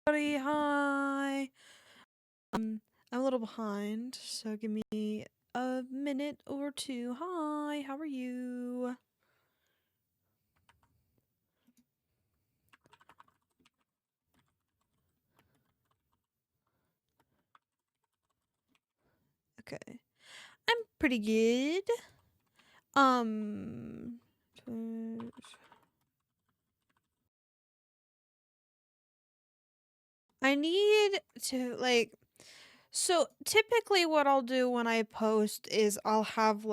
Everybody, hi. I'm a little behind, so give me a minute or two. Hi, how are you? Okay, I'm pretty good. Um, I need to So typically, what I'll do when I post is I'll have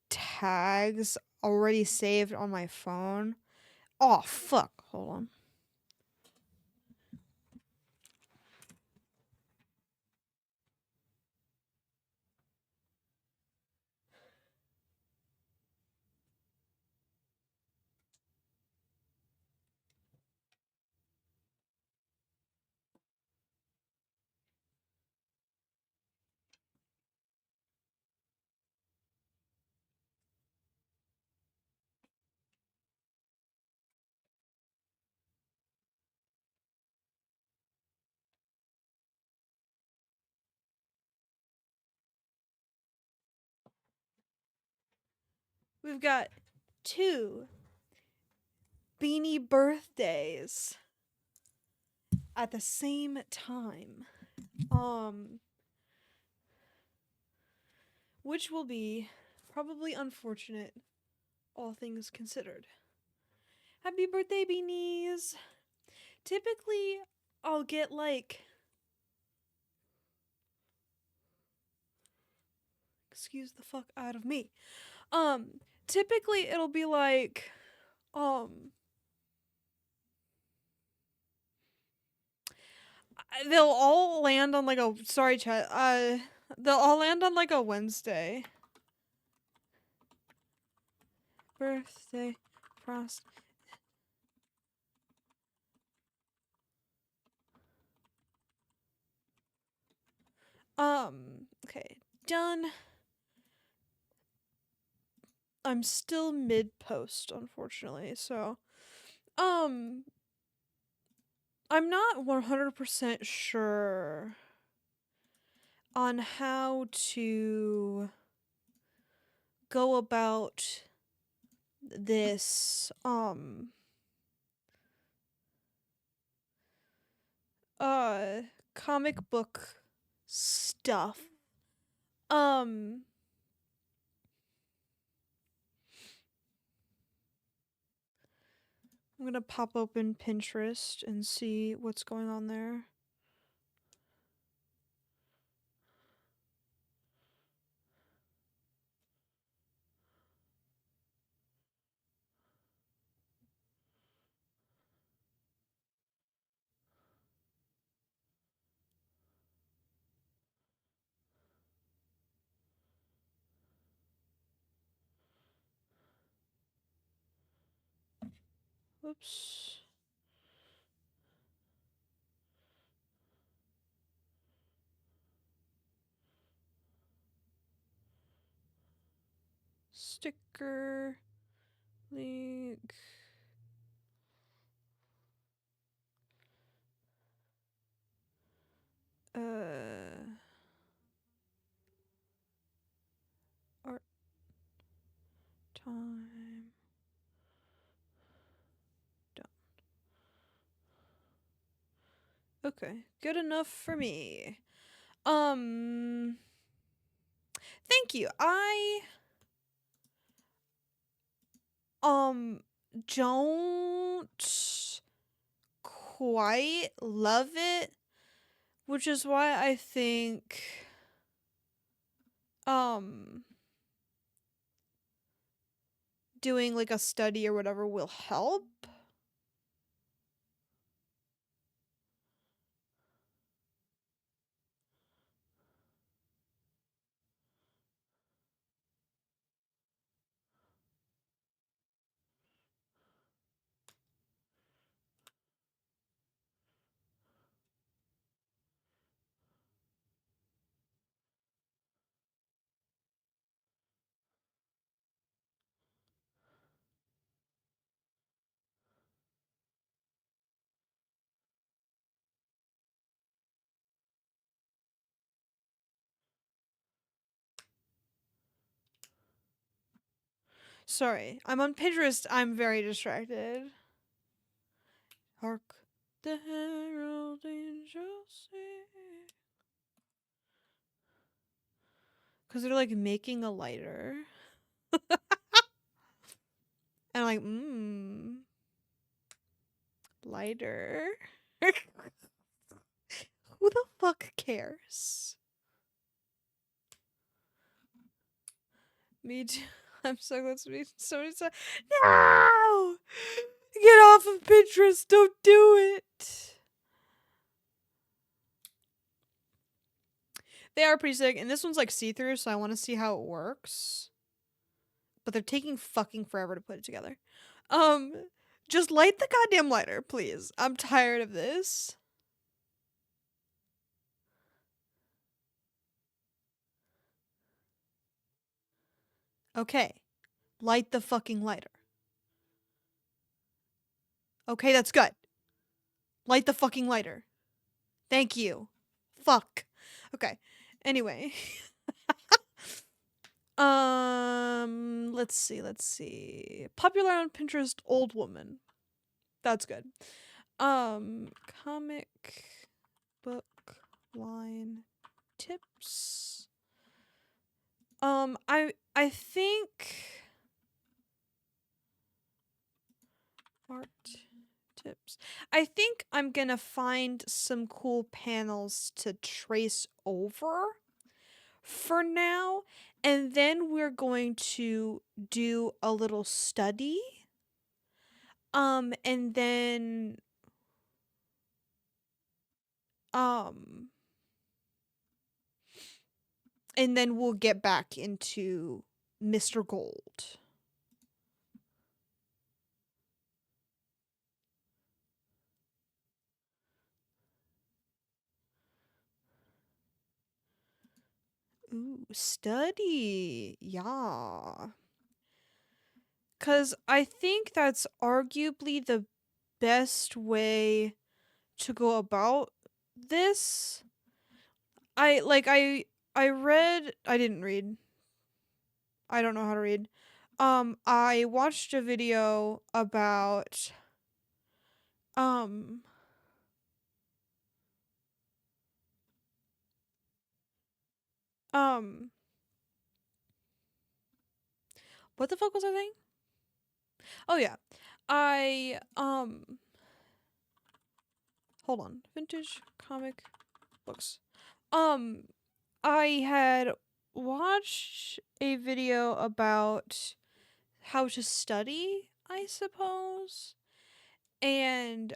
tags already saved on my phone. Oh fuck! Hold on. We've got two Beanie birthdays at the same time. Um, which will be probably unfortunate, all things considered. Happy birthday, beanies! Typically, I'll get excuse the fuck out of me. Typically it'll be um, they'll all land on sorry chat. They'll all land on a Wednesday. Birthday, frost. Okay, done. I'm still mid post, unfortunately. So, um, I'm not 100% sure on how to go about this uh comic book stuff. Um I'm gonna pop open Pinterest and see what's going on there. Whoops. Sticker link. Art time. Done. Okay, good enough for me. Thank you. I um don't quite love it, which is why I think um doing a study or whatever will help. Sorry, I'm on Pinterest. I'm very distracted. Hark the herald angels sing. Because they're like making a lighter. And I'm like, lighter. Who the fuck cares? Me too. I'm so close to me. Somebody said, no! Get off of Pinterest. Don't do it. They are pretty sick. And this one's like see-through, so I want to see how it works. But they're taking fucking forever to put it together. Um, just light the goddamn lighter, please. I'm tired of this. Okay. Light the fucking lighter. Okay, that's good. Light the fucking lighter. Thank you. Fuck. Okay. Anyway. Let's see. Popular on Pinterest old woman. That's good. Comic book line tips. I think art tips. I think I'm gonna find some cool panels to trace over for now, and then we're going to do a little study. And then um and then we'll get back into Mr. Gold. Ooh, study. Yeah. Cuz I think that's arguably the best way to go about this. I like I read I didn't read. I don't know how to read. I watched a video about um um what the fuck was I saying? Oh yeah. I hold on. Vintage comic books. Um I had watched a video about how to study, I suppose. And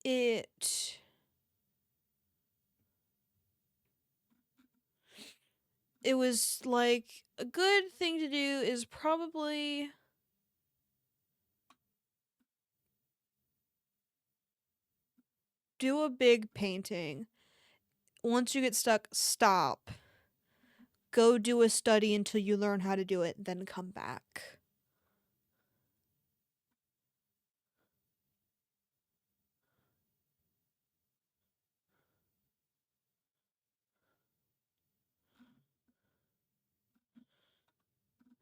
it it was like a good thing to do is probably do a big painting. Once you get stuck, stop. Go do a study until you learn how to do it, then come back.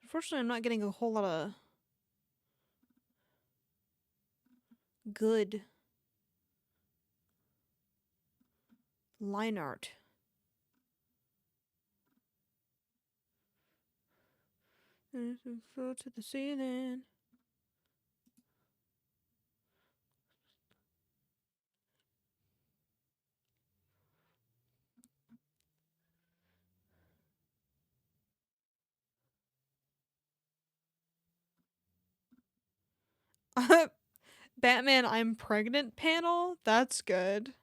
Fortunately, I'm not getting a whole lot of good line art. Flow to the ceiling. Batman, I'm pregnant panel? That's good.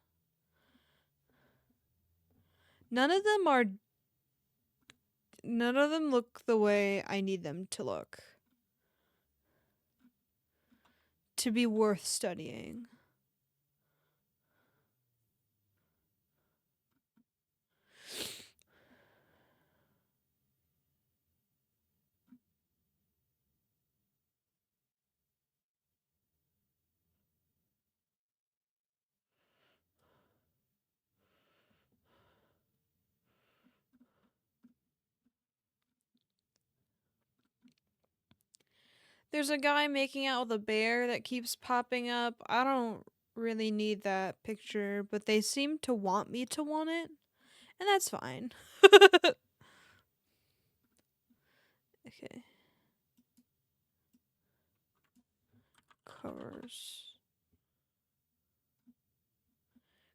None of them are. None of them look the way I need them to look to be worth studying. There's a guy making out with a bear that keeps popping up. I don't really need that picture, but they seem to want me to want it, and that's fine. Okay. Covers.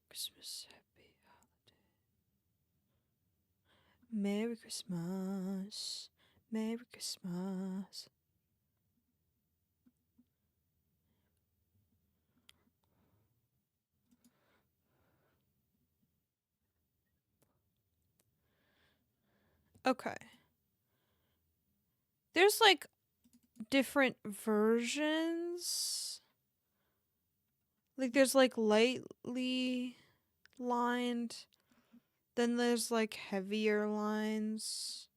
Christmas happy holiday. Merry Christmas. Merry Christmas. Okay. There's like different versions. Like there's like lightly lined, then there's like heavier lines.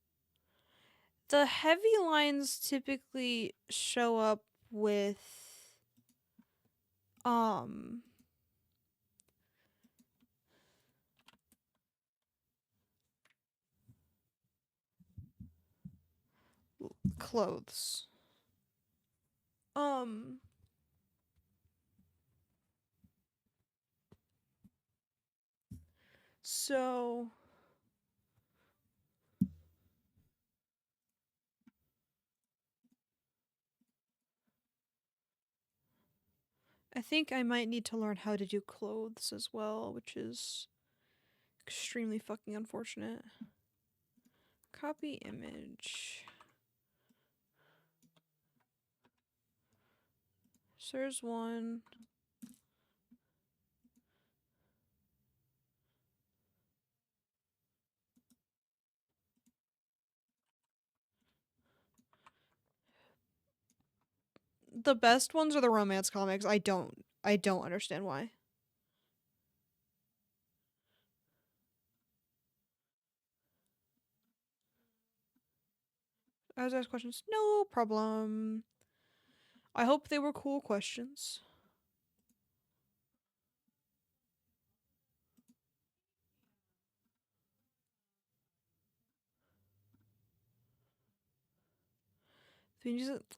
The heavy lines typically show up with um clothes. Um so I think I might need to learn how to do clothes as well, which is extremely fucking unfortunate. Copy image. So there's one. The best ones are the romance comics. I don't understand why. I was asked questions. No problem. I hope they were cool questions.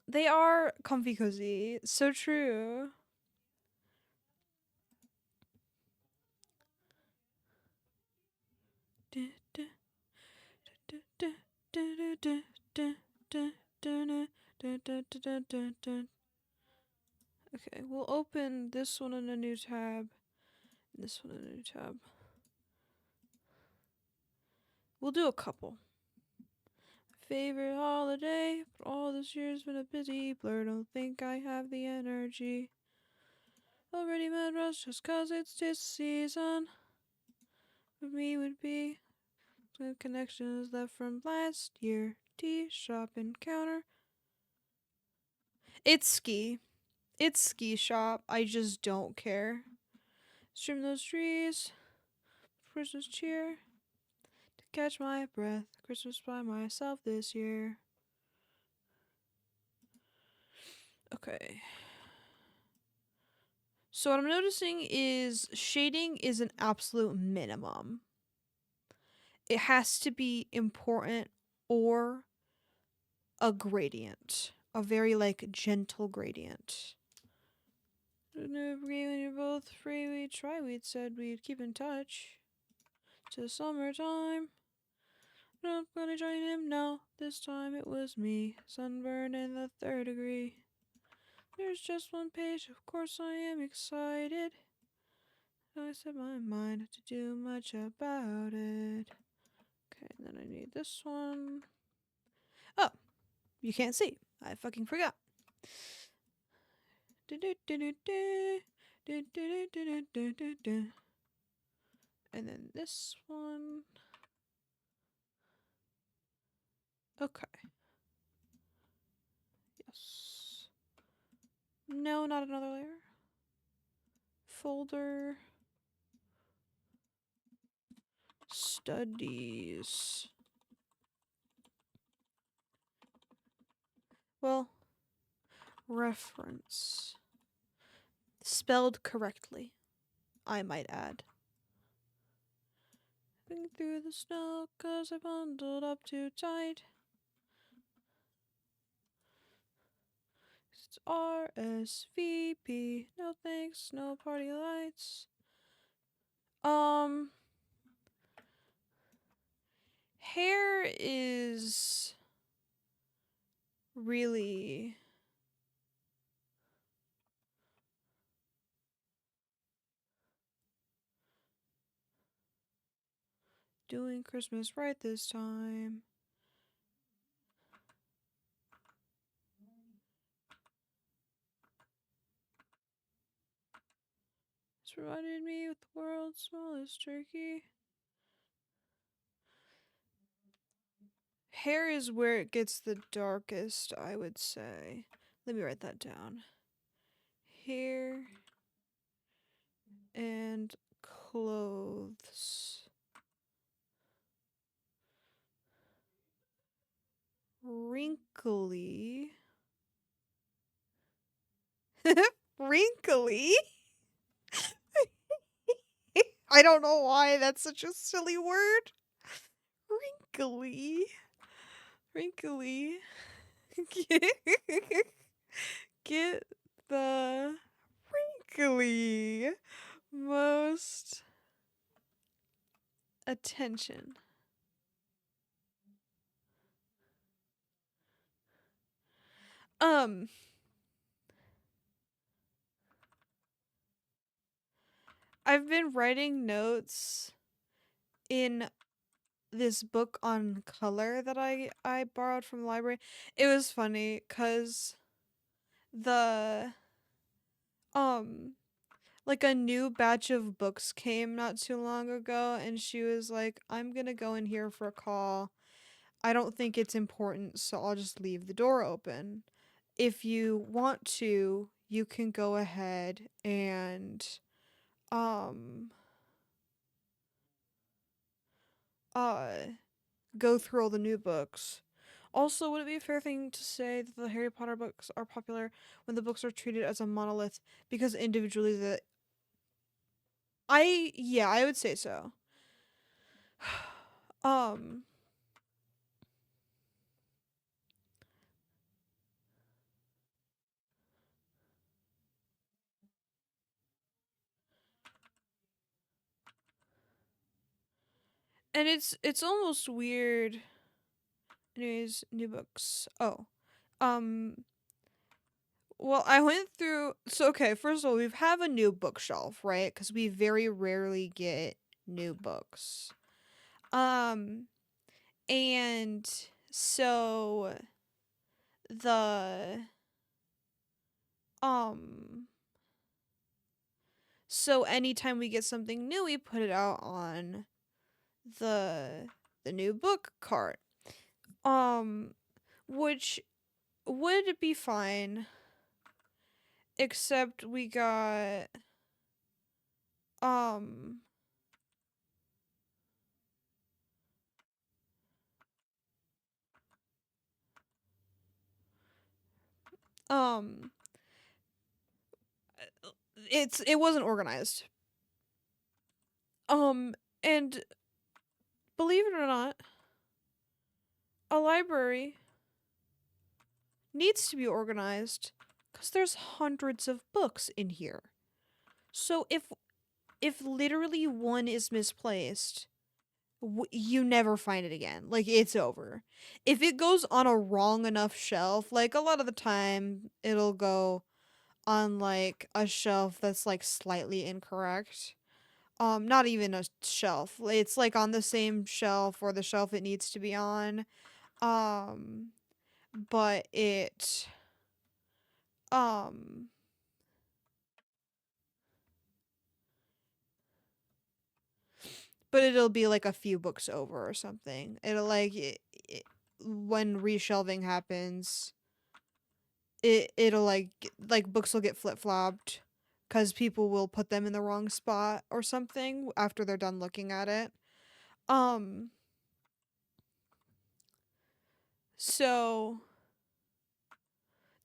They are comfy cozy. So true. Okay, we'll open this one in a new tab. This one in a new tab. We'll do a couple. Favorite holiday, but all this year's been a busy blur. Don't think I have the energy. Already mad rush just 'cause it's this season. For me would be the connections left from last year. Tea shop encounter. It's ski. It's ski shop. I just don't care. Trim those trees. Christmas cheer. To catch my breath. Christmas by myself this year. Okay. So what I'm noticing is shading is an absolute minimum. It has to be important or a gradient. A very like gentle gradient. When you're both free, we'd try. We'd said we'd keep in touch. To summertime. Not gonna join him, no. This time it was me. Sunburn in the 3rd degree. There's just one page, of course I am excited. I set my mind to do much about it. Okay, and then I need this one. Oh, you can't see. I fucking forgot. And then this one. Okay. Yes. No, not another layer. Folder. Studies. Well, reference. Spelled correctly, I might add. Been through the snow 'cause I bundled up too tight. It's RSVP. No thanks, no party lights. Um, hair is really doing Christmas right this time. It's provided me with the world's smallest turkey. Hair is where it gets the darkest, I would say. Let me write that down. Hair and clothes. Wrinkly. Wrinkly? I don't know why that's such a silly word. Wrinkly. Wrinkly. Get the wrinkly most attention. Um, I've been writing notes in this book on color that I borrowed from the library. It was funny cuz the um like a new batch of books came not too long ago and she was like, "I'm going to go in here for a call. I don't think it's important, so I'll just leave the door open. If you want to, you can go ahead and um uh go through all the new books. Also, would it be a fair thing to say that the Harry Potter books are popular when the books are treated as a monolith because individually the I would say so. um and it's almost weird. Anyways, new books. Oh. Um well, I went through so okay, first of all, we have a new bookshelf, right? Cuz we very rarely get new books. Um and so the um so anytime we get something new, we put it out on the the new book cart. Um which would be fine except we got um um it wasn't organized. And believe it or not, a library needs to be organized cuz there's hundreds of books in here. So if literally one is misplaced, you never find it again. Like it's over. If it goes on a wrong enough shelf, like a lot of the time it'll go on like a shelf that's like slightly incorrect. Not even a shelf. It's like on the same shelf or the shelf it needs to be on. Um but it um but it'll be like a few books over or something. It'll like when reshelving happens, it'll like books will get flip-flopped cuz people will put them in the wrong spot or something after they're done looking at it. Um so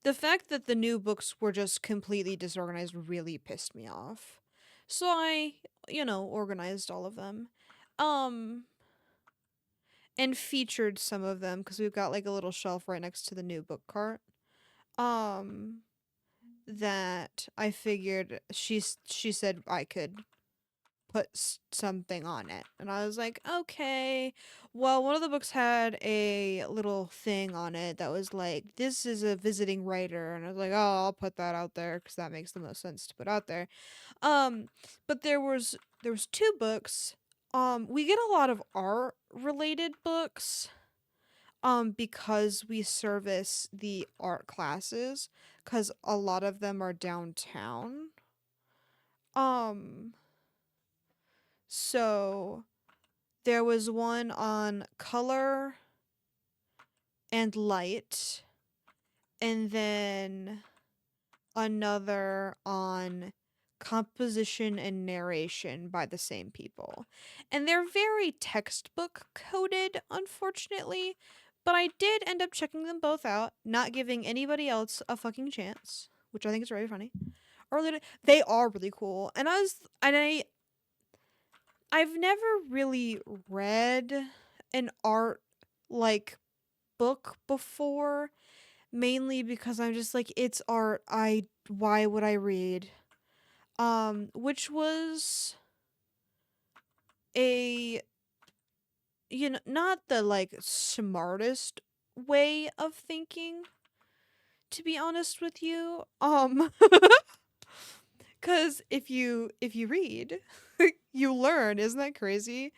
the fact that the new books were just completely disorganized really pissed me off. So I, organized all of them. Um and featured some of them cuz we've got like a little shelf right next to the new book cart. Um that I figured she said I could put something on it. And I was like, okay. Well, one of the books had a little thing on it that was like, this is a visiting writer. And I was like, oh, I'll put that out there because that makes the most sense to put out there. Um, but there was two books. We get a lot of art related books because we service the art classes because a lot of them are downtown. Um, so there was one on color and light, and then another on composition and narration by the same people. And they're very textbook coded, unfortunately, but I did end up checking them both out, not giving anybody else a fucking chance, which I think is very funny. Or they are really cool. I've never really read an art like book before, mainly because I'm just like, it's art. I Why would I read? Which was a, not the like smartest way of thinking, to be honest with you. Cuz if you read, you learn. Isn't that crazy?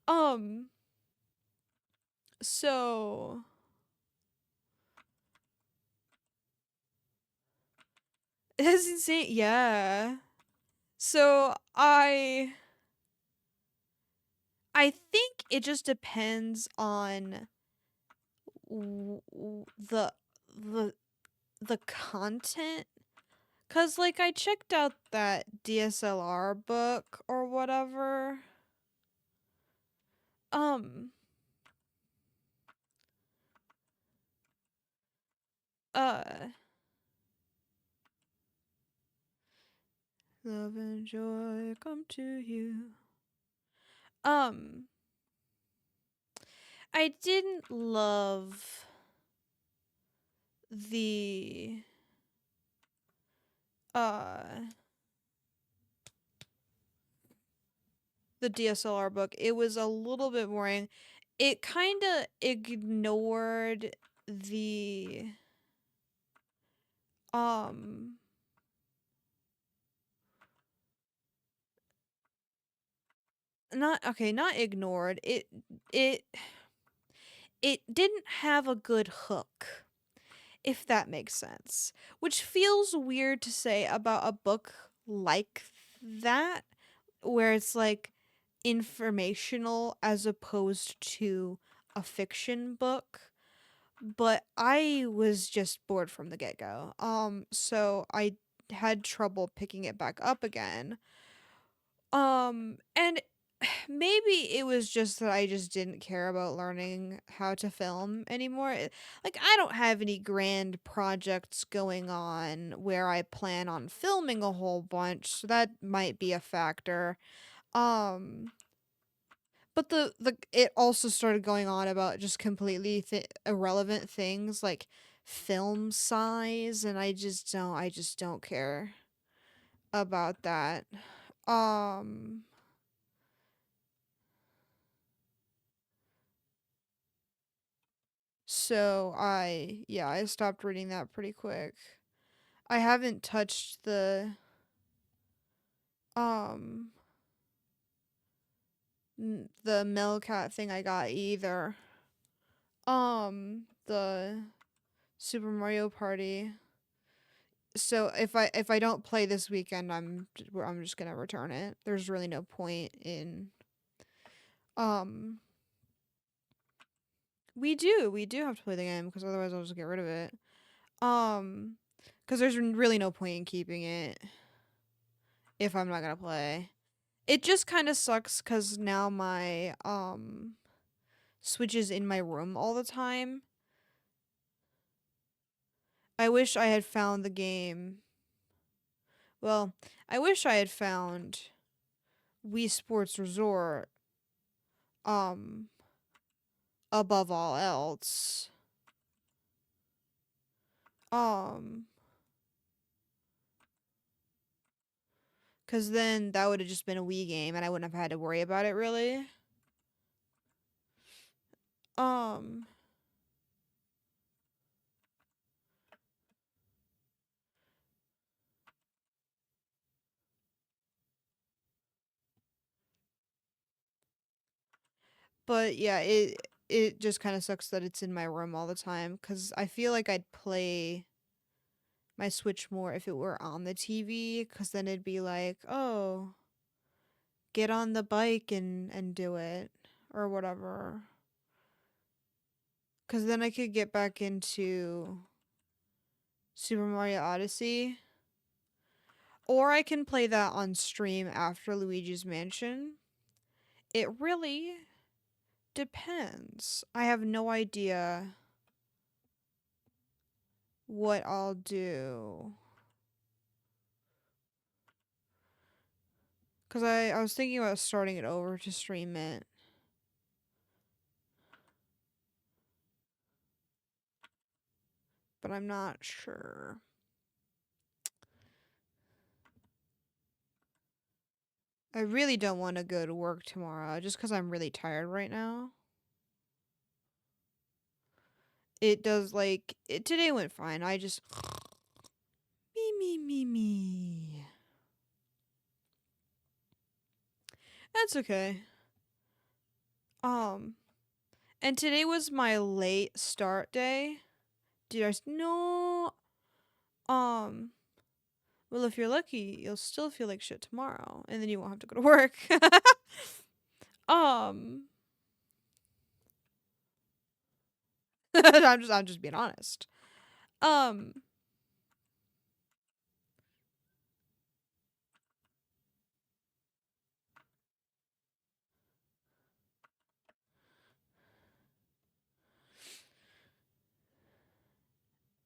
Um so that's insane. Yeah. So I think it just depends on the the the content, cuz like I checked out that DSLR book or whatever. Um uh Love and joy come to you. Um I didn't love the uh the DSLR book. It was a little bit boring. It kind of ignored the um not okay, not ignored. It it didn't have a good hook, if that makes sense. Which feels weird to say about a book like that, where it's like informational as opposed to a fiction book. But I was just bored from the get go. So I had trouble picking it back up again. And maybe it was just that I just didn't care about learning how to film anymore. Like, I don't have any grand projects going on where I plan on filming a whole bunch, so that might be a factor. Um, but the it also started going on about just completely irrelevant things like film size, and I just don't care about that. Um, so I stopped reading that pretty quick. I haven't touched um the Melcat thing I got either. The Super Mario Party. So if I don't play this weekend, I'm just gonna return it. There's really no point in um. We do have to play the game because otherwise I'll just get rid of it. Um, because there's really no point in keeping it if I'm not gonna play. It just kind of sucks because now my Switch is in my room all the time. I wish I had found the game. Well, I wish I had found Wii Sports Resort um above all else. Um Cause then that would have just been a Wii game and I wouldn't have had to worry about it really. Um, but yeah, it just kind of sucks that it's in my room all the time cuz I feel like I'd play my Switch more if it were on the TV cuz then it'd be like, "Oh, get on the bike and do it or whatever." Cuz then I could get back into Super Mario Odyssey or I can play that on stream after Luigi's Mansion. It really depends. I have no idea what I'll do. Cause I was thinking about starting it over to stream it, but I'm not sure. I really don't want to go to work tomorrow just because I'm really tired right now. It does today went fine. I just me. That's okay. Um, and today was my late start day. Did I no um well if you're lucky, you'll still feel like shit tomorrow and then you won't have to go to work. um I'm just being honest. Um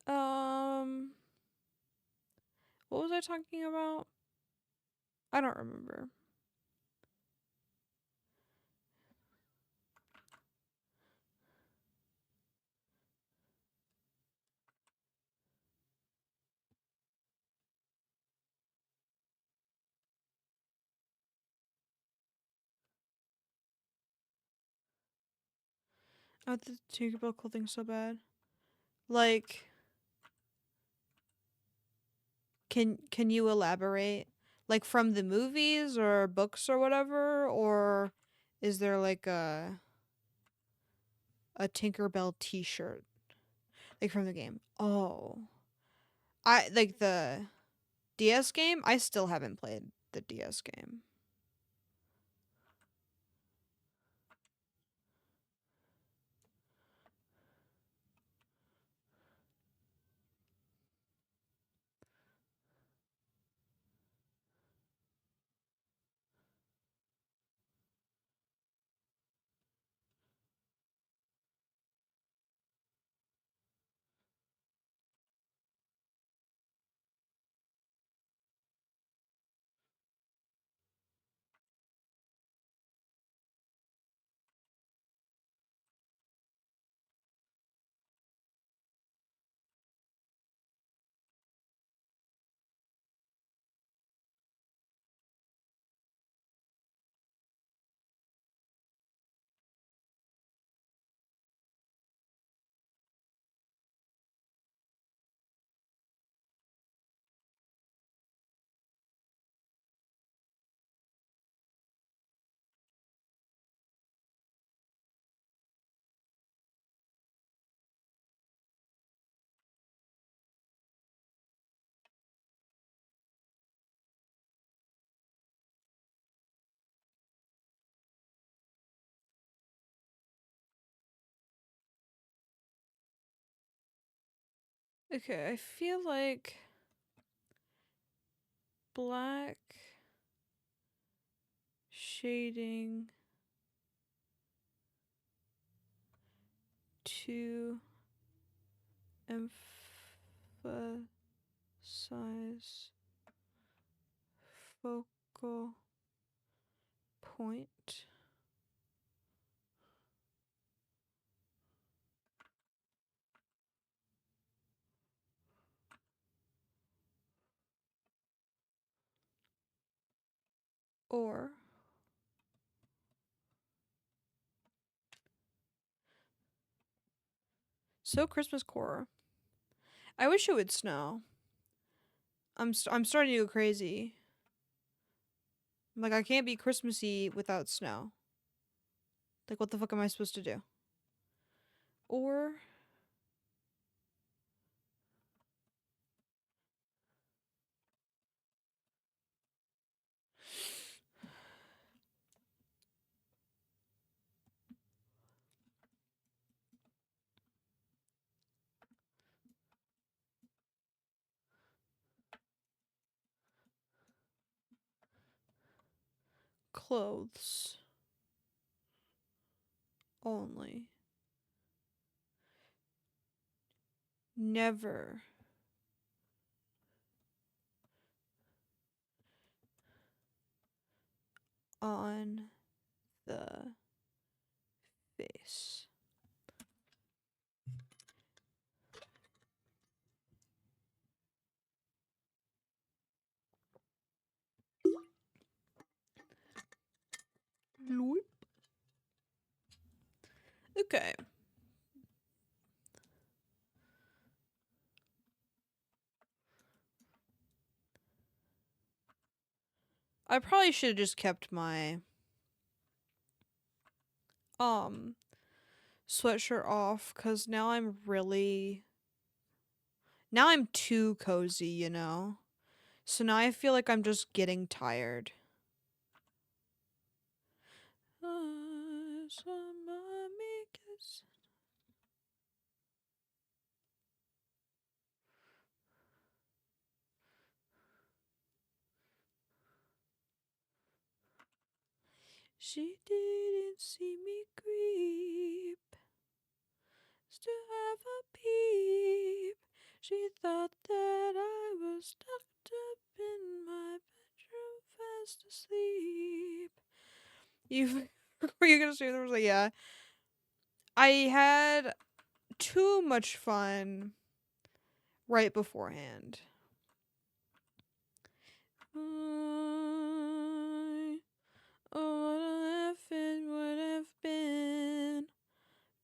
um what was I talking about? I don't remember. Oh, the Tinkerbell clothing's so bad. Like, can you elaborate? Like from the movies or books or whatever, or is there like a Tinkerbell T-shirt like from the game? Oh, I like the DS game. I still haven't played the DS game. Okay, I feel like black shading to emphasize focal point. Or so Christmas core. I wish it would snow. I'm starting to go crazy. Like I can't be Christmassy without snow. Like what the fuck am I supposed to do? Or clothes only. Never on the face. Loop. Okay. I probably should have just kept my um sweatshirt off cuz now I'm too cozy, you know. So now I feel like I'm just getting tired. So mommy kiss. She didn't see me creep. Still have a peep. She thought that I was tucked up in my bedroom fast asleep. You were you gonna say there was like yeah. I had too much fun right beforehand. Oh, what if it would have been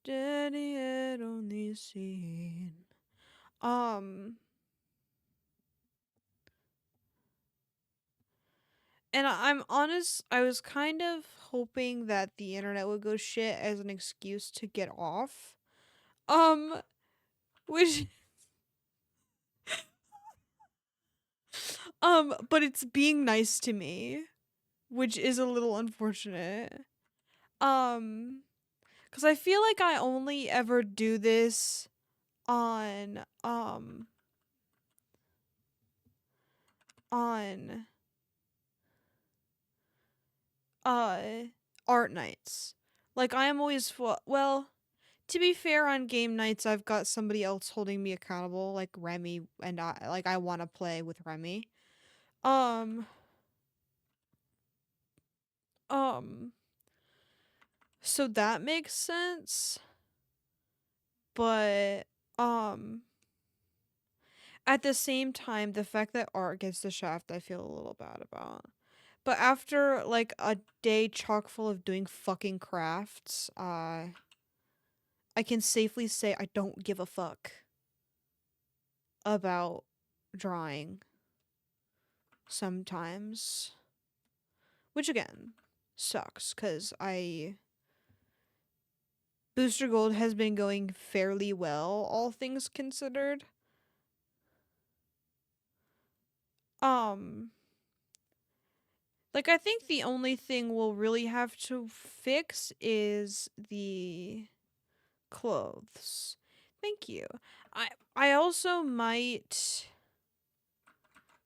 Daddy had only seen. Um, and I'm honest, I was kind of hoping that the internet would go shit as an excuse to get off. Um, which, but it's being nice to me, which is a little unfortunate. Um, because I feel like I only ever do this on, on, uh, art nights. Like, I am always, well, to be fair, on game nights, I've got somebody else holding me accountable, like Remy, and I want to play with Remy. Um, um, so that makes sense, but um, at the same time, the fact that Art gets the shaft, I feel a little bad about. But after like a day chock full of doing fucking crafts, I can safely say I don't give a fuck about drawing sometimes. Which again sucks cuz I Booster Gold has been going fairly well all things considered. Um like I think the only thing we'll really have to fix is the clothes. Thank you. I also might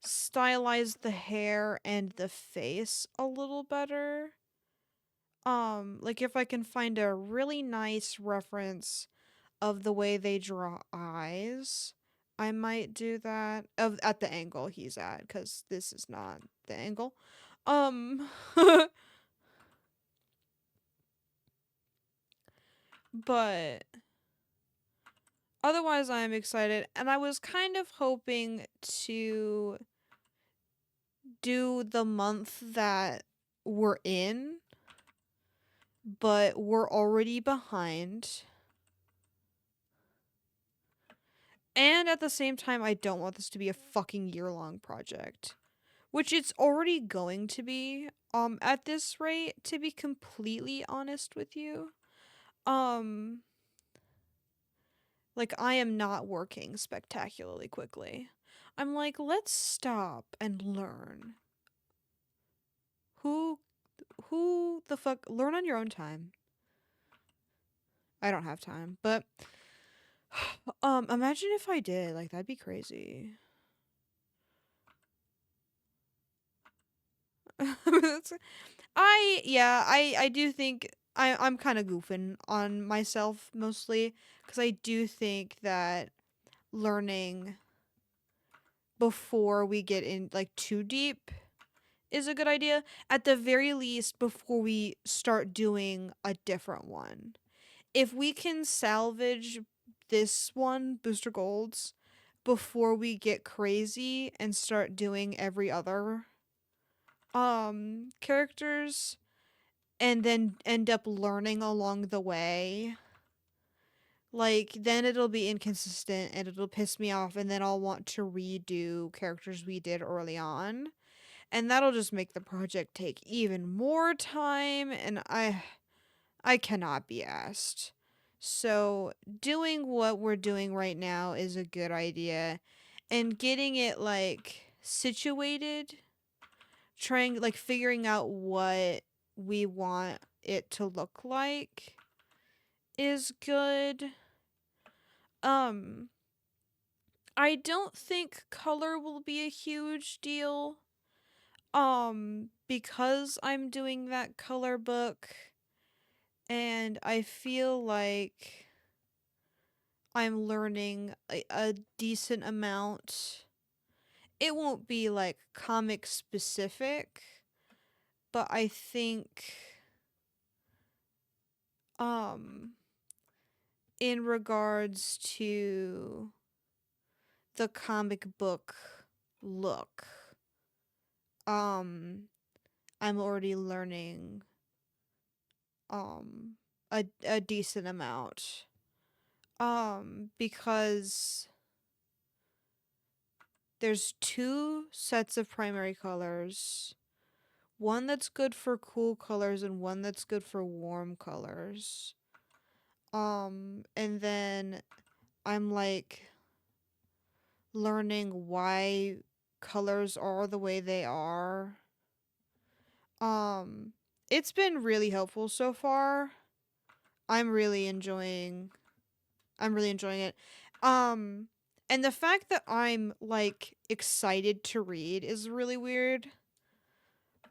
stylize the hair and the face a little better. Like if I can find a really nice reference of the way they draw eyes, I might do that of at the angle he's at cuz this is not the angle. Um but otherwise I'm excited and I was kind of hoping to do the month that we're in, but we're already behind. And at the same time, I don't want this to be a fucking year-long project, which it's already going to be at this rate, to be completely honest with you. Um like I am not working spectacularly quickly. I'm like, let's stop and learn. Who who the fuck learn on your own time. I don't have time, but imagine if I did, like that'd be crazy. I do think I'm kind of goofing on myself mostly cuz I do think that learning before we get in like too deep is a good idea, at the very least before we start doing a different one. If we can salvage this one, Booster Golds, before we get crazy and start doing every other characters and then end up learning along the way, like then it'll be inconsistent and it'll piss me off and then I'll want to redo characters we did early on. And that'll just make the project take even more time and I cannot be asked. So, doing what we're doing right now is a good idea. And getting it like situated, trying like figuring out what we want it to look like is good. Um I don't think color will be a huge deal. Because I'm doing that color book and I feel like I'm learning a decent amount. It won't be like comic specific, but I think um in regards to the comic book look, um I'm already learning um a decent amount. Because there's two sets of primary colors. One that's good for cool colors and one that's good for warm colors. And then I'm like learning why colors are the way they are. Um, it's been really helpful so far. I'm really enjoying I'm really enjoying it. Um, and the fact that I'm like excited to read is really weird.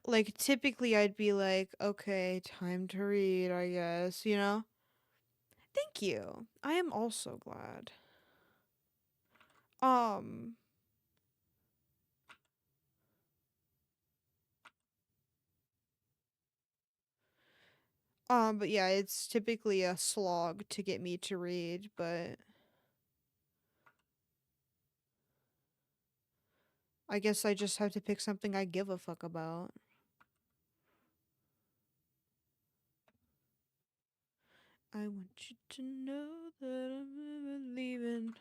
Like typically I'd be like, okay, time to read, I guess, you know? Thank you. I am also glad. Um, but yeah, it's typically a slog to get me to read, but I guess I just have to pick something I give a fuck about. I want you to know that I'm never leaving.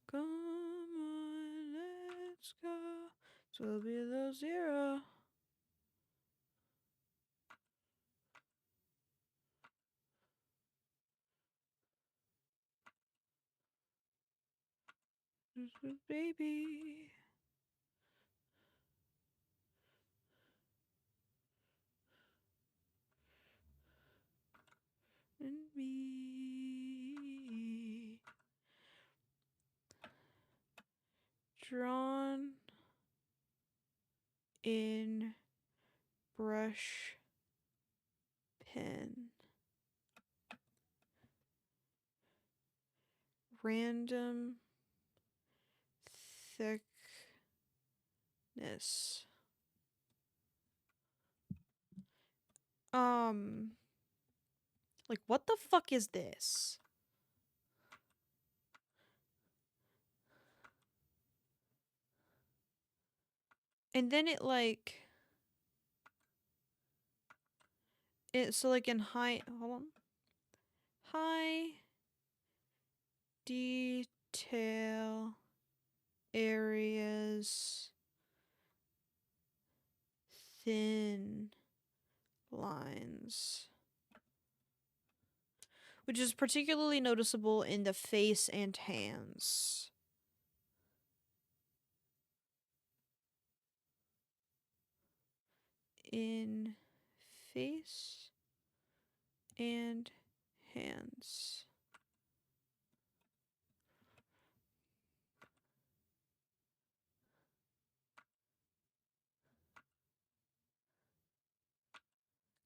Come on, let's go. So below zero. Baby. And me. Drawn in brush pen. Random thickness. Um, like what the fuck is this? And then it like it so like in high hold on. High detail areas, thin lines, which is particularly noticeable in the face and hands. In face and hands.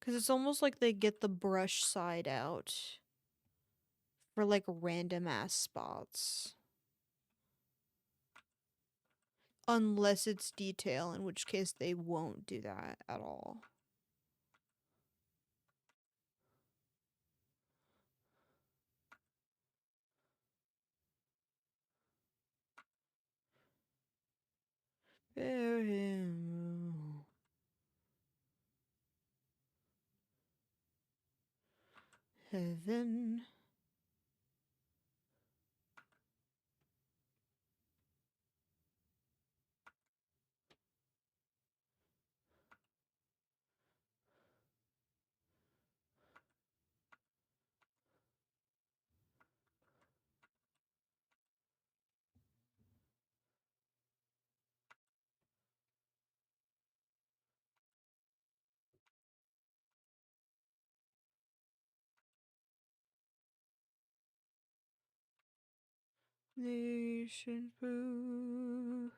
Because it's almost like they get the brush side out for like random ass spots. Unless it's detail, in which case they won't do that at all. Heaven. Nation proof.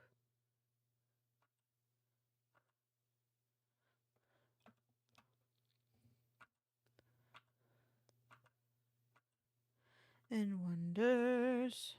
And wonders.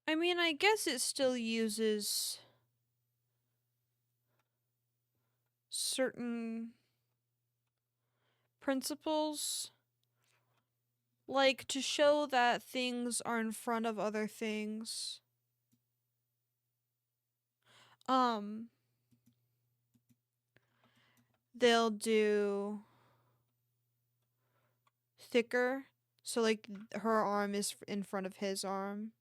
I mean, I guess it still uses certain principles, like to show that things are in front of other things. Um, they'll do thicker, so like her arm is in front of his arm,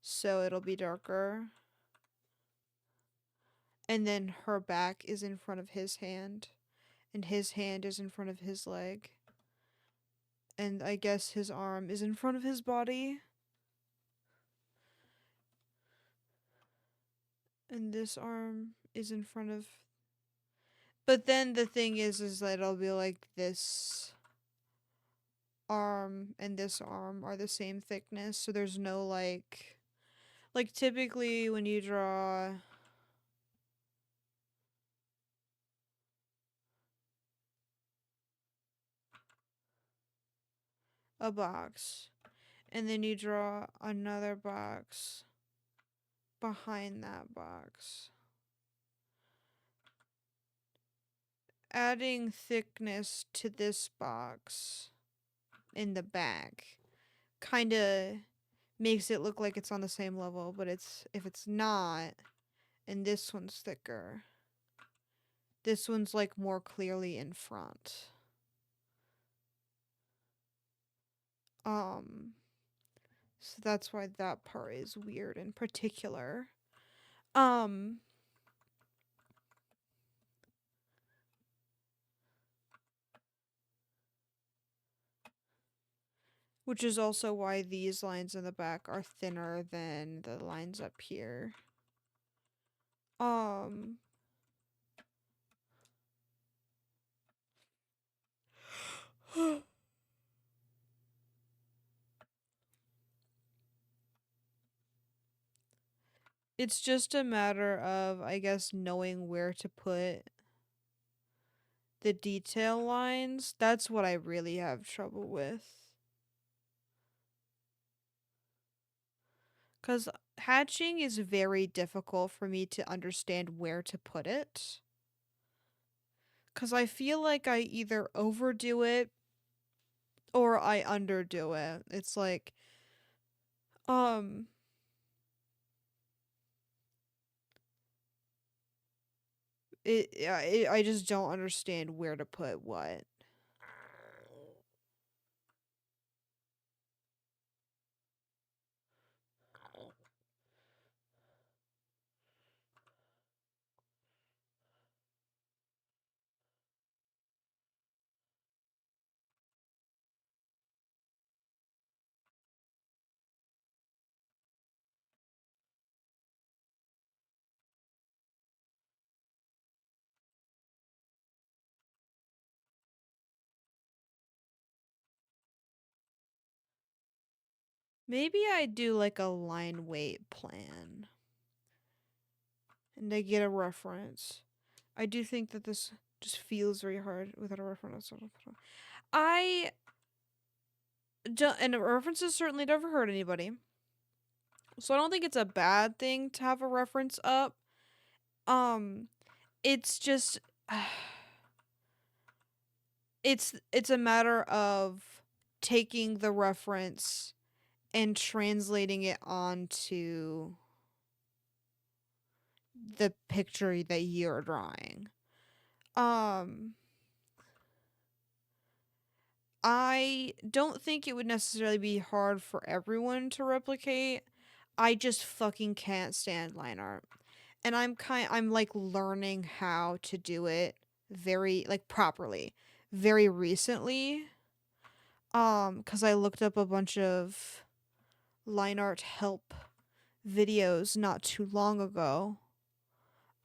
so it'll be darker. And then her back is in front of his hand, and his hand is in front of his leg. And I guess his arm is in front of his body. And this arm is in front of. But then the thing is that it'll be like this arm and this arm are the same thickness, so there's no like typically when you draw a box and then you draw another box behind that box, adding thickness to this box in the back kind of makes it look like it's on the same level, but it's if it's not, and this one's thicker, this one's like more clearly in front. So that's why that part is weird in particular. Um which is also why these lines in the back are thinner than the lines up here. Um it's just a matter of I guess knowing where to put the detail lines. That's what I really have trouble with. Because hatching is very difficult for me to understand where to put it. Because I feel like I either overdo it or I underdo it. It's like, um, I just don't understand where to put what. Maybe I do like a line weight plan and I get a reference. I do think that this just feels very hard without a reference. I don't, and references certainly never hurt anybody. So I don't think it's a bad thing to have a reference up. Um, it's just it's a matter of taking the reference and translating it onto the picture that you're drawing. Um, I don't think it would necessarily be hard for everyone to replicate. I just fucking can't stand line art. And I'm like learning how to do it very like properly very recently. Cuz I looked up a bunch of line art help videos not too long ago.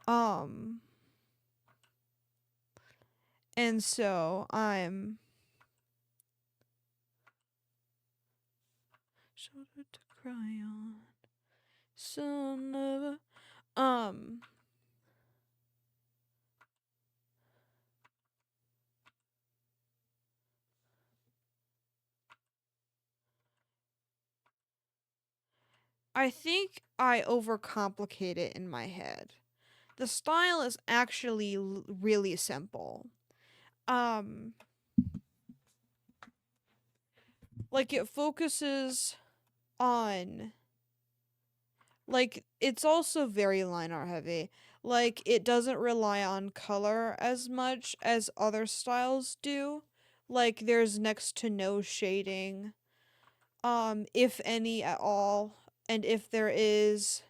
Um and so I'm shoulder to cry on. Son of a I think I overcomplicate it in my head. The style is actually really simple. Um, like it focuses on like it's also very line art heavy. Like it doesn't rely on color as much as other styles do. Like there's next to no shading, if any at all, and if there is,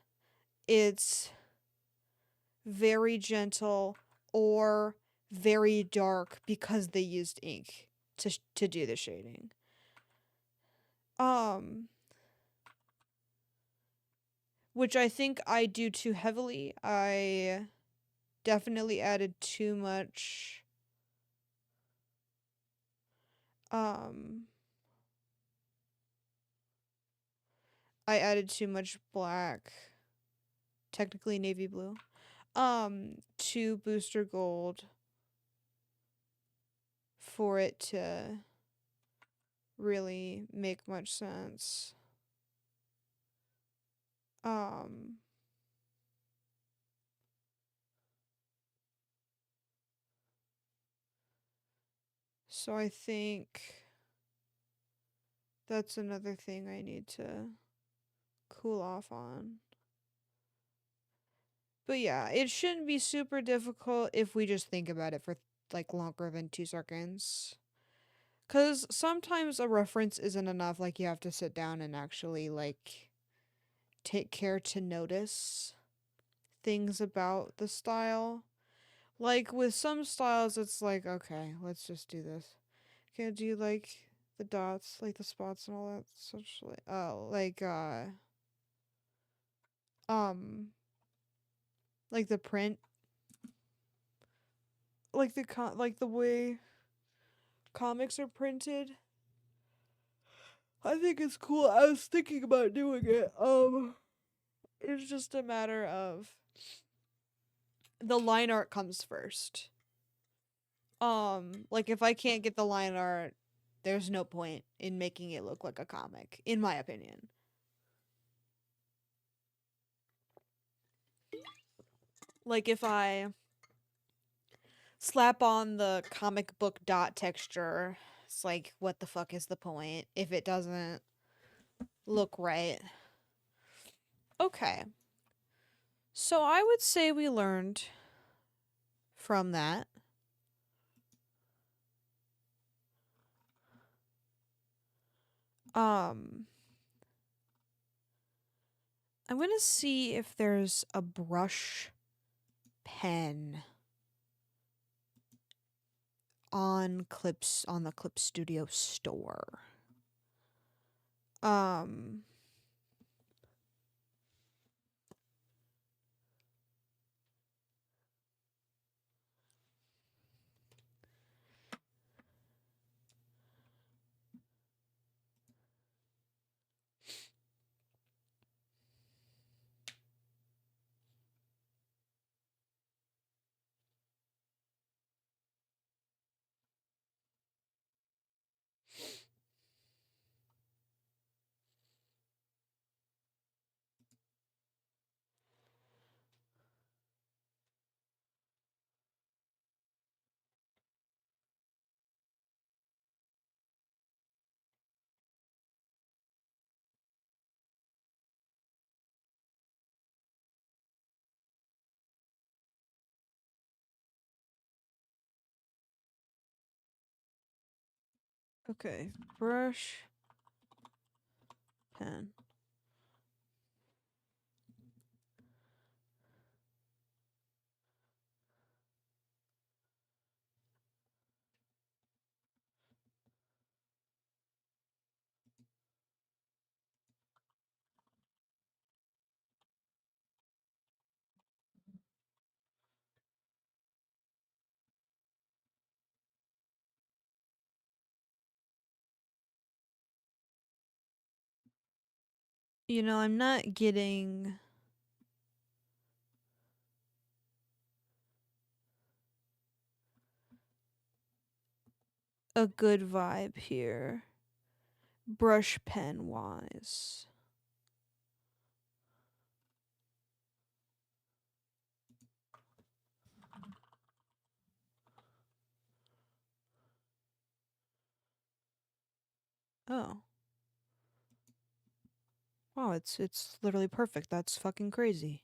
it's very gentle or very dark because they used ink to do the shading. Um which I think I do too heavily. I definitely added too much um I added too much black, technically navy blue, to booster gold for it to really make much sense. Um so I think that's another thing I need to cool off on. But yeah, it shouldn't be super difficult if we just think about it for like longer than 2 seconds. Cause sometimes a reference isn't enough, like you have to sit down and actually like take care to notice things about the style. Like with some styles it's like, okay, let's just do this. Okay, do you like the dots, like the spots and all that such um like the print, like like the way comics are printed. I think it's cool. I was thinking about doing it. It's just a matter of the line art comes first. Like if I can't get the line art, there's no point in making it look like a comic, in my opinion. Like if I slap on the comic book dot texture, it's like what the fuck is the point if it doesn't look right? Okay. So I would say we learned from that. Um I'm going to see if there's a brush pen on the Clip Studio store. Um okay, brush pen. You know, I'm not getting a good vibe here, brush pen wise. Oh. Wow, it's literally perfect. That's fucking crazy.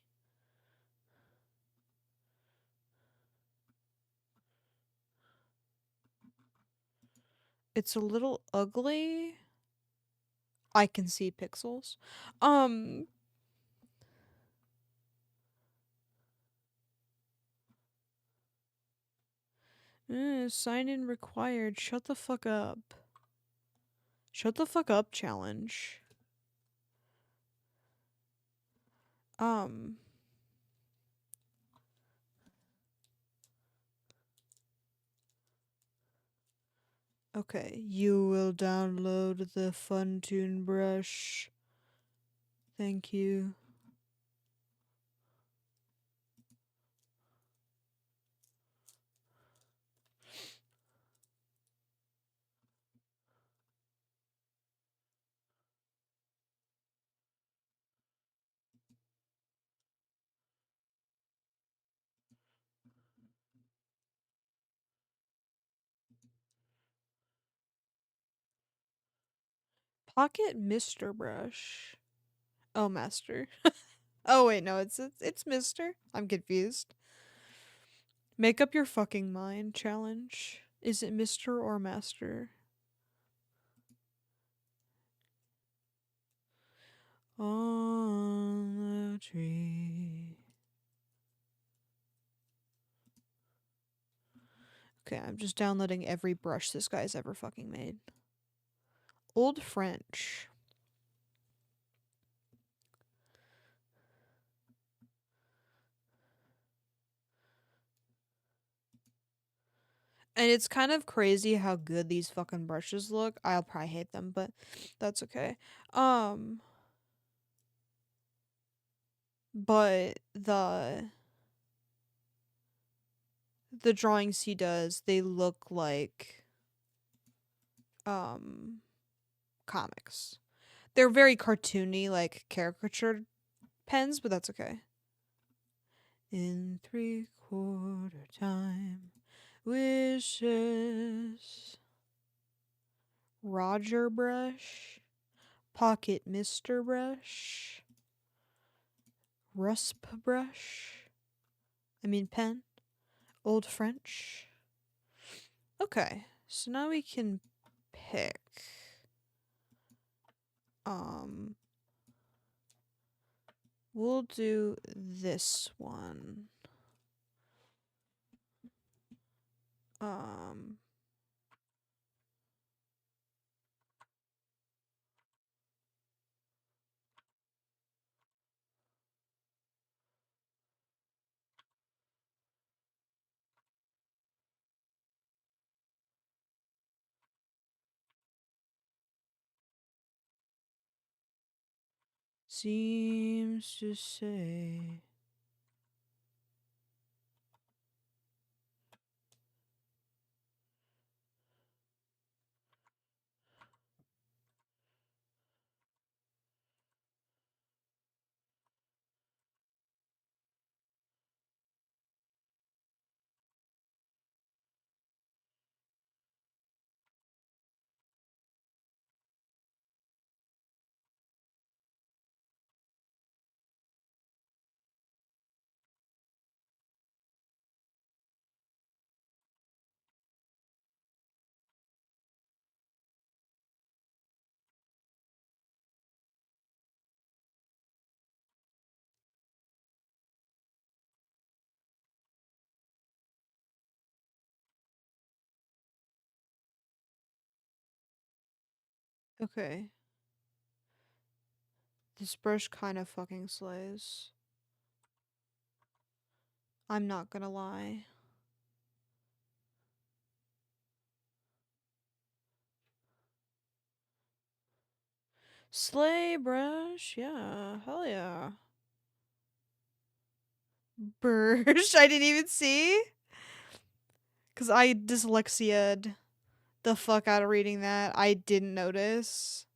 It's a little ugly. I can see pixels. Um sign in required. Shut the fuck up. Shut the fuck up challenge. Um okay, you will download the Funtune brush. Thank you. Pocket Mister brush. Oh, master. Oh wait, no, it's Mister. I'm confused. Make up your fucking mind challenge. Is it Mister or Master? On the tree. Okay, I'm just downloading every brush this guy's ever fucking made. Old French. And it's kind of crazy how good these fucking brushes look. I'll probably hate them, but that's okay. Um, but the drawings he does, they look like um comics. They're very cartoony, like caricatured pens, but that's okay. In 3/4 time, wishes. Roger Brush, Pocket Mister Brush, Rusp Brush. I mean pen. Old French. Okay, so now we can pick. Um, we'll do this one. Um, seems to say. Okay. This brush kind of fucking slays. I'm not gonna lie. Slay brush, yeah, hell yeah. Brush, I didn't even see. Cause I dyslexia'd the fuck out of reading that. I didn't notice.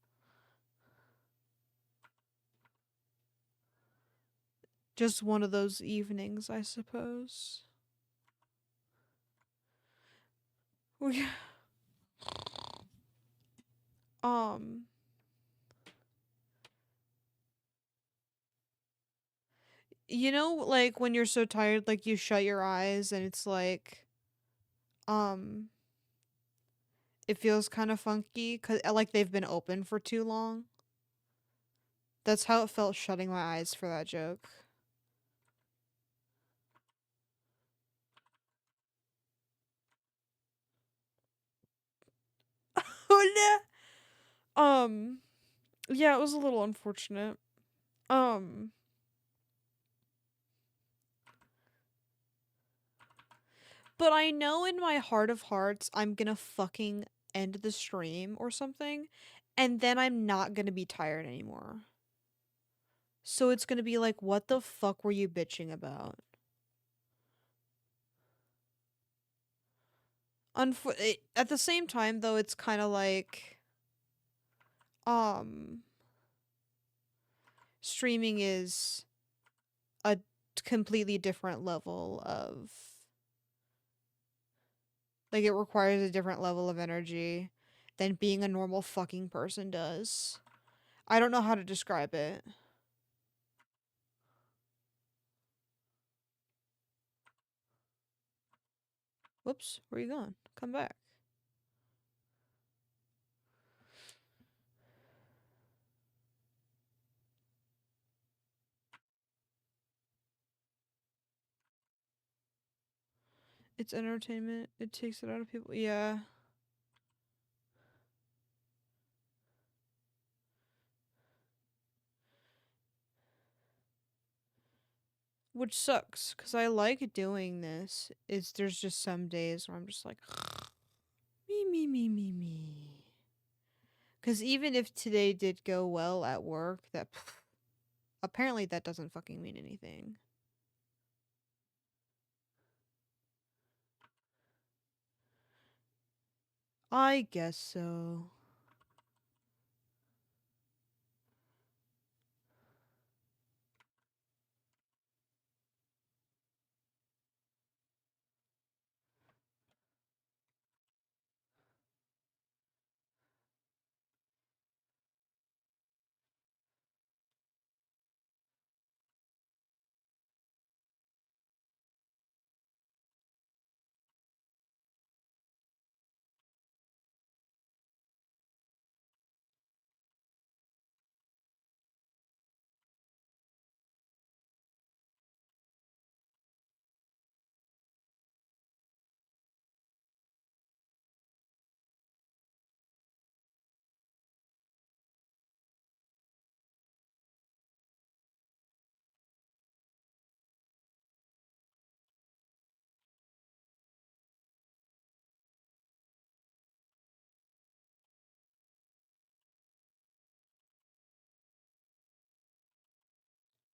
Just one of those evenings, I suppose. We um like when you're so tired like you shut your eyes and it's like um it feels kind of funky cuz like they've been open for too long. That's how it felt shutting my eyes for that joke. Oh no. Yeah, it was a little unfortunate. Um but I know in my heart of hearts I'm going to fucking end the stream or something and then I'm not going to be tired anymore. So it's gonna be like, what the fuck were you bitching about? At the same time, though, it's kind of like, um, streaming is a completely different level of, like, it requires a different level of energy than being a normal fucking person does. I don't know how to describe it. Whoops, where you going? Come back. It's entertainment. It takes it out of people. Yeah. Which sucks, because I like doing this. There's just some days where I'm just like, me, me, me, me, me. Because even if today did go well at work, apparently that doesn't fucking mean anything. I guess so.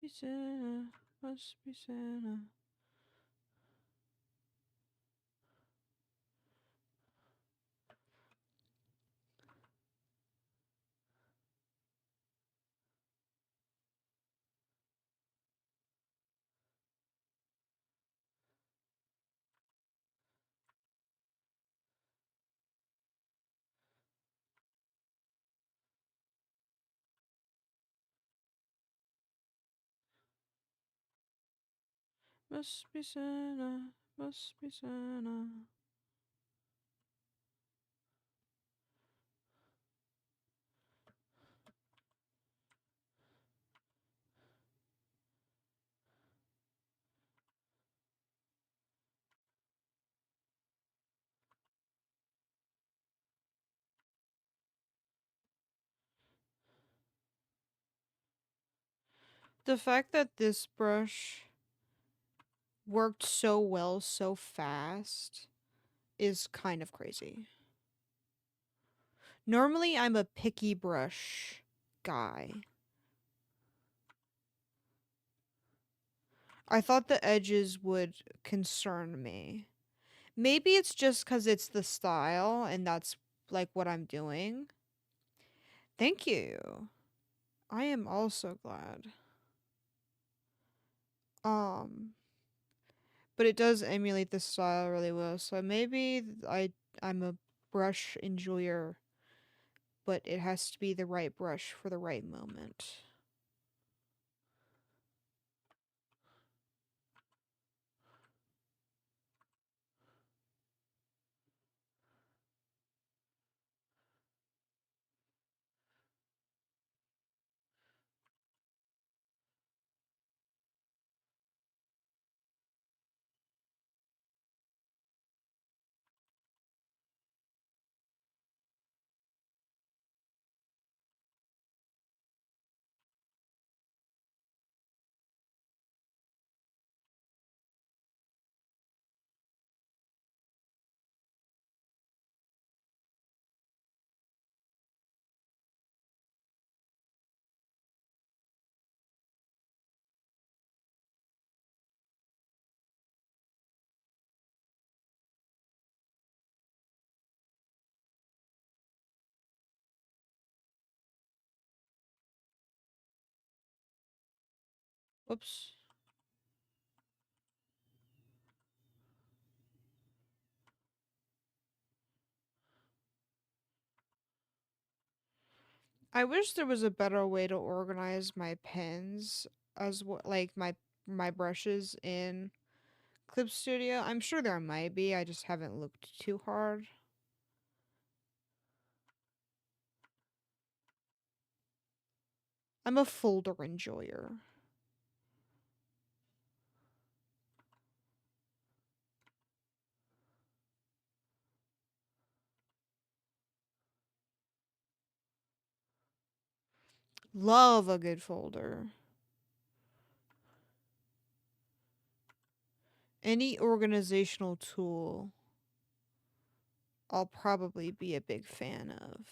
Be Santa, must be Santa. Must be Santa, must be Santa. The fact that this brush worked so well so fast is kind of crazy. Normally, I'm a picky brush guy. I thought the edges would concern me. Maybe it's just because it's the style and that's like what I'm doing. Thank you. I am also glad. Um, but it does emulate the style really well. So maybe I'm a brush enjoyer, but it has to be the right brush for the right moment. Whoops. I wish there was a better way to organize my pens as well, like my brushes in Clip Studio. I'm sure there might be. I just haven't looked too hard. I'm a folder enjoyer. Love a good folder. Any organizational tool I'll probably be a big fan of.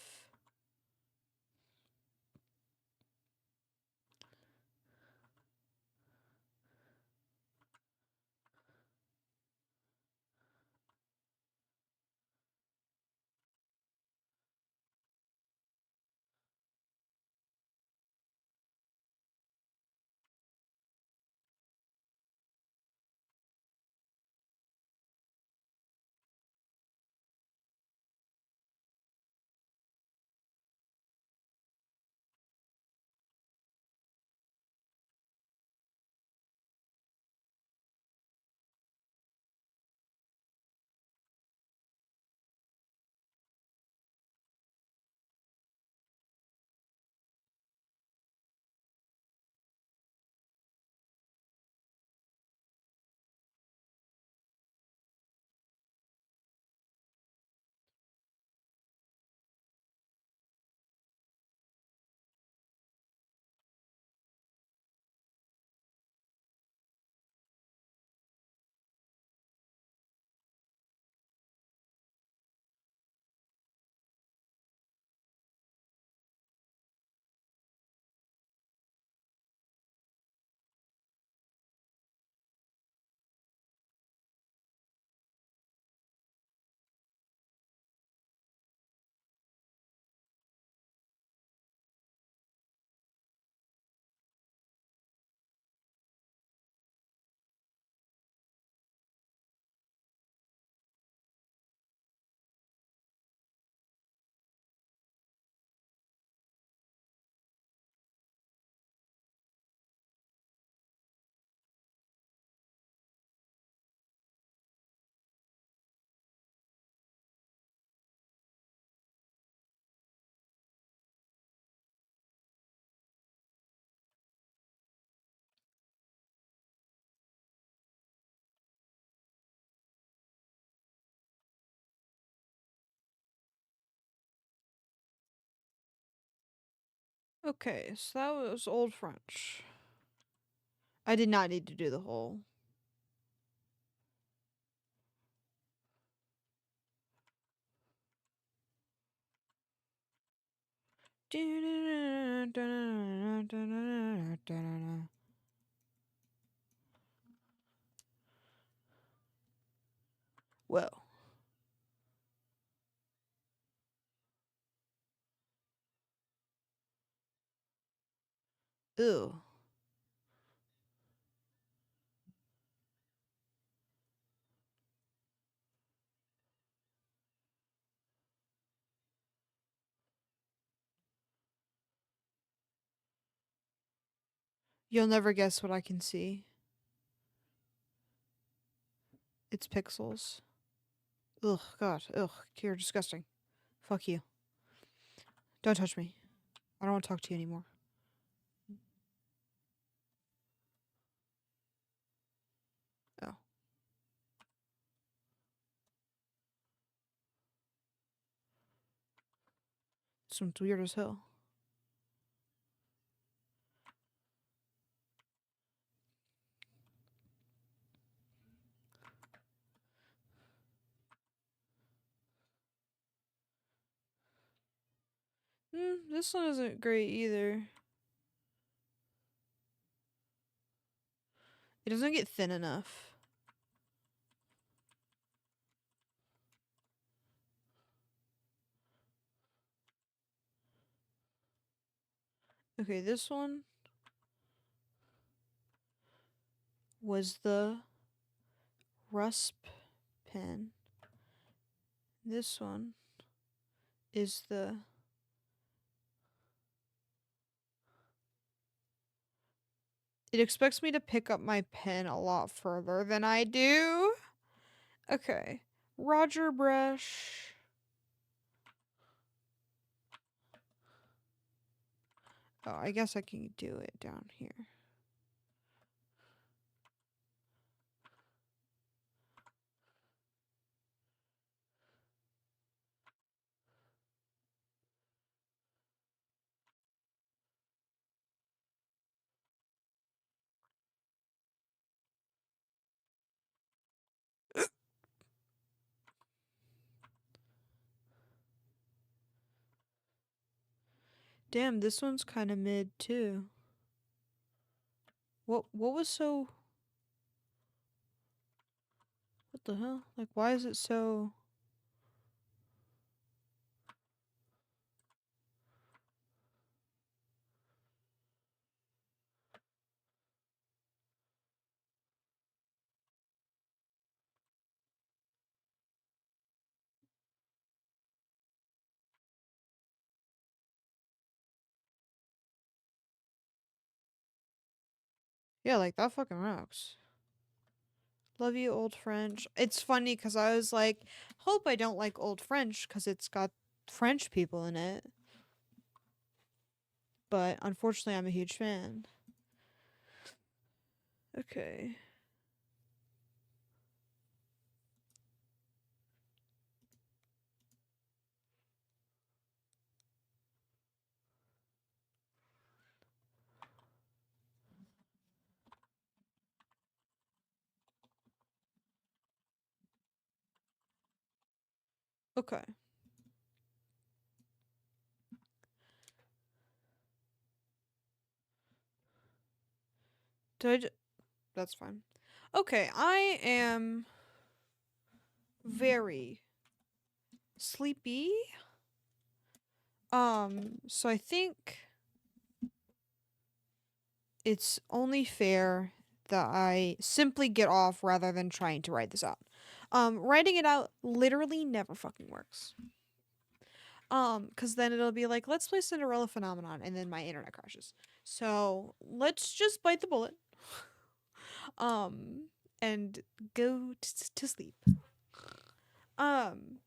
Okay, so that was Old French. I did not need to do the whole. Well, ew. You'll never guess what I can see. It's pixels. Ugh, God, ugh, you're disgusting. Fuck you. Don't touch me. I don't want to talk to you anymore. Oh, this one's weird as hell. This one isn't great either. It doesn't get thin enough. Okay, this one was the Rusp pen. This one is the It expects me to pick up my pen a lot further than I do. Okay. Roger brush. Oh, I guess I can do it down here. Damn, this one's kind of mid too. What was so What the hell? Like why is it so Yeah, like that fucking rocks. Love you, Old French. It's funny because I was like, hope I don't like Old French because it's got French people in it. But unfortunately, I'm a huge fan. Okay. Okay. Did I That's fine. Okay, I am very sleepy. So I think it's only fair that I simply get off rather than trying to write this out. Writing it out literally never fucking works. Cause then it'll be like, let's play Cinderella Phenomenon, and then my internet crashes. So let's just bite the bullet. Um, and go to sleep. Um,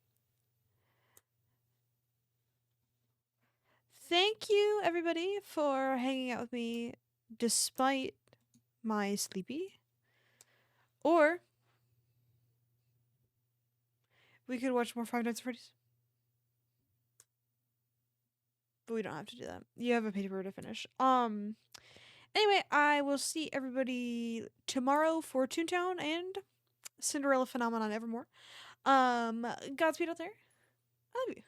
Thank you everybody for hanging out with me despite my sleepy. Or we could watch more Five Nights at Freddy's. but we don't have to do that. You have a paper to finish. Anyway, I will see everybody tomorrow for Toontown and Cinderella Phenomenon Evermore. Godspeed out there. I love you.